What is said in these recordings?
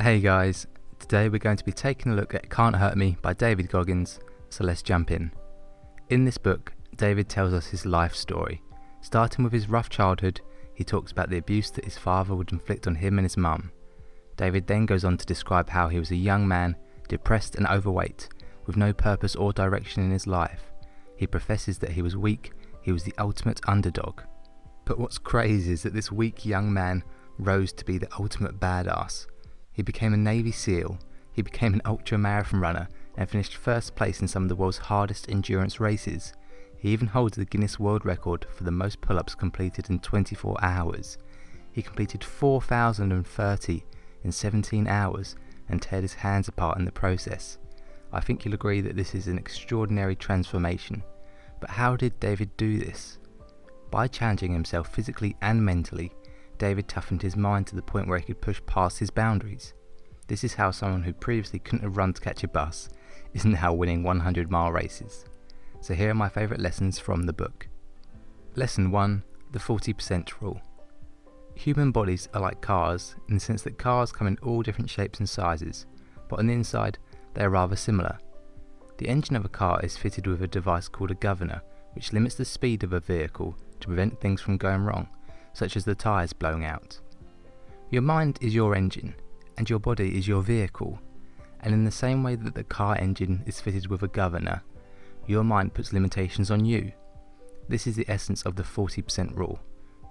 Hey guys, today we're going to be taking a look at Can't Hurt Me by David Goggins, so let's jump in. In this book, David tells us his life story. Starting with his rough childhood, he talks about the abuse that his father would inflict on him and his mum. David then goes on to describe how he was a young man, depressed and overweight, with no purpose or direction in his life. He professes that he was weak, he was the ultimate underdog. But what's crazy is that this weak young man rose to be the ultimate badass. He became a Navy SEAL, he became an ultra-marathon runner and finished first place in some of the world's hardest endurance races. He even holds the Guinness World Record for the most pull-ups completed in 24 hours. He completed 4,030 in 17 hours and teared his hands apart in the process. I think you'll agree that this is an extraordinary transformation. But how did David do this? By challenging himself physically and mentally, David toughened his mind to the point where he could push past his boundaries. This is how someone who previously couldn't have run to catch a bus is now winning 100-mile races. So here are my favourite lessons from the book. Lesson 1. The 40% rule. Human bodies are like cars in the sense that cars come in all different shapes and sizes, but on the inside they are rather similar. The engine of a car is fitted with a device called a governor, which limits the speed of a vehicle to prevent things from going wrong, such as the tyres blowing out. Your mind is your engine, and your body is your vehicle, and in the same way that the car engine is fitted with a governor, your mind puts limitations on you. This is the essence of the 40% rule,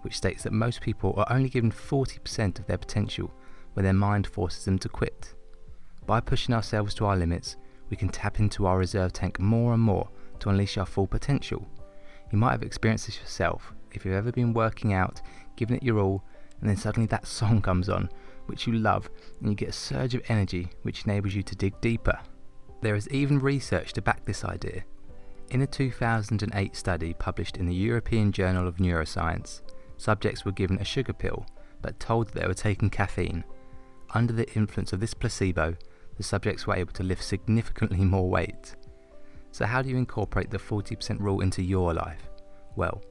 which states that most people are only given 40% of their potential when their mind forces them to quit. By pushing ourselves to our limits, we can tap into our reserve tank more and more to unleash our full potential. You might have experienced this yourself if you've ever been working out, giving it your all, and then suddenly that song comes on, which you love, and you get a surge of energy which enables you to dig deeper. There is even research to back this idea. In a 2008 study published in the European Journal of Neuroscience, subjects were given a sugar pill, but told that they were taking caffeine. Under the influence of this placebo, the subjects were able to lift significantly more weight. So how do you incorporate the 40% rule into your life? Well,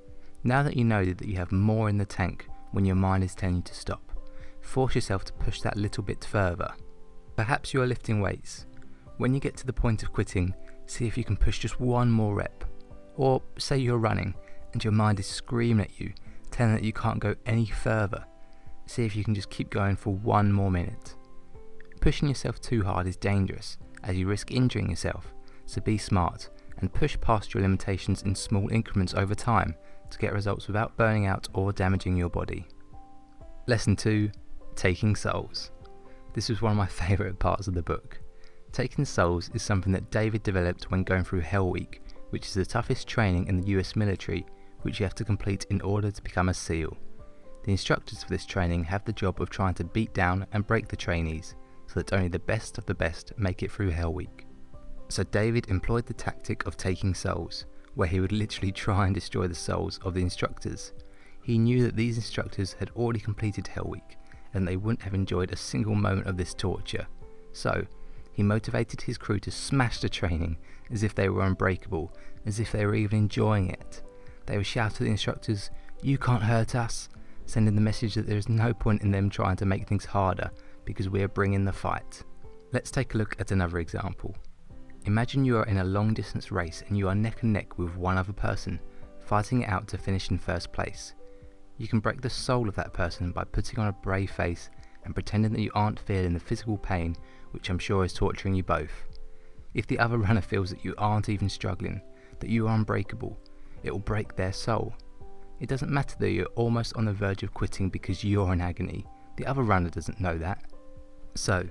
now that you know that you have more in the tank when your mind is telling you to stop, force yourself to push that little bit further. Perhaps you are lifting weights. When you get to the point of quitting, see if you can push just one more rep. Or say you're running and your mind is screaming at you, telling that you can't go any further. See if you can just keep going for one more minute. Pushing yourself too hard is dangerous, as you risk injuring yourself, so be smart and push past your limitations in small increments over time to get results without burning out or damaging your body. Lesson 2. Taking souls. This was one of my favourite parts of the book. Taking souls is something that David developed when going through Hell Week, which is the toughest training in the US military, which you have to complete in order to become a SEAL. The instructors for this training have the job of trying to beat down and break the trainees, so that only the best of the best make it through Hell Week. So David employed the tactic of taking souls, where he would literally try and destroy the souls of the instructors. He knew that these instructors had already completed Hell Week, and they wouldn't have enjoyed a single moment of this torture. So, he motivated his crew to smash the training as if they were unbreakable, as if they were even enjoying it. They would shout at the instructors, "You can't hurt us," sending the message that there is no point in them trying to make things harder because we are bringing the fight. Let's take a look at another example. Imagine you are in a long distance race and you are neck and neck with one other person, fighting it out to finish in first place. You can break the soul of that person by putting on a brave face and pretending that you aren't feeling the physical pain which I'm sure is torturing you both. If the other runner feels that you aren't even struggling, that you are unbreakable, it will break their soul. It doesn't matter that you're almost on the verge of quitting because you're in agony, the other runner doesn't know that. So,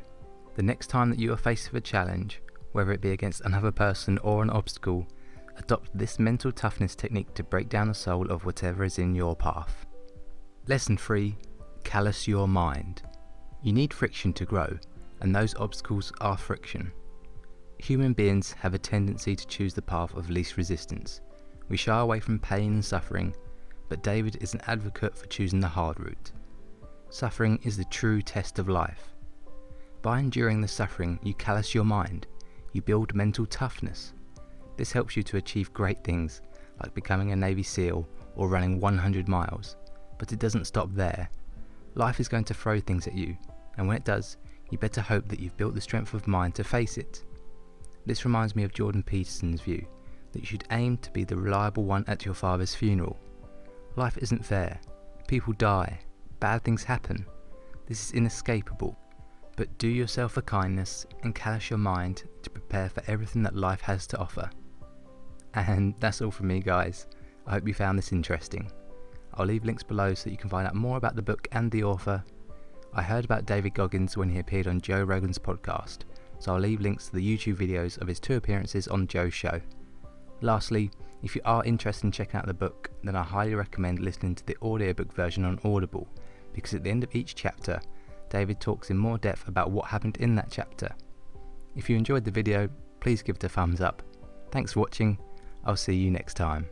the next time that you are faced with a challenge, whether it be against another person or an obstacle, adopt this mental toughness technique to break down the soul of whatever is in your path. Lesson 3. 𝗓liche your mind. You need friction to grow, and those obstacles are friction. Human beings have a tendency to choose the path of least resistance. We shy away from pain and suffering, but David is an advocate for choosing the hard route. Suffering is the true test of life. By enduring the suffering, you 𝗓liche your mind. You build mental toughness. This helps you to achieve great things, like becoming a Navy SEAL or running 100 miles. But it doesn't stop there. Life is going to throw things at you, and when it does, you better hope that you've built the strength of mind to face it. This reminds me of Jordan Peterson's view, that you should aim to be the reliable one at your father's funeral. Life isn't fair. People die. Bad things happen. This is inescapable. But do yourself a kindness and callous your mind to prepare for everything that life has to offer. And that's all from me, guys. I hope you found this interesting. I'll leave links below so you can find out more about the book and the author. I heard about David Goggins when he appeared on Joe Rogan's podcast, so I'll leave links to the YouTube videos of his 2 appearances on Joe's show. Lastly, if you are interested in checking out the book, then I highly recommend listening to the audiobook version on Audible, because at the end of each chapter, David talks in more depth about what happened in that chapter. If you enjoyed the video, please give it a thumbs up. Thanks for watching. I'll see you next time.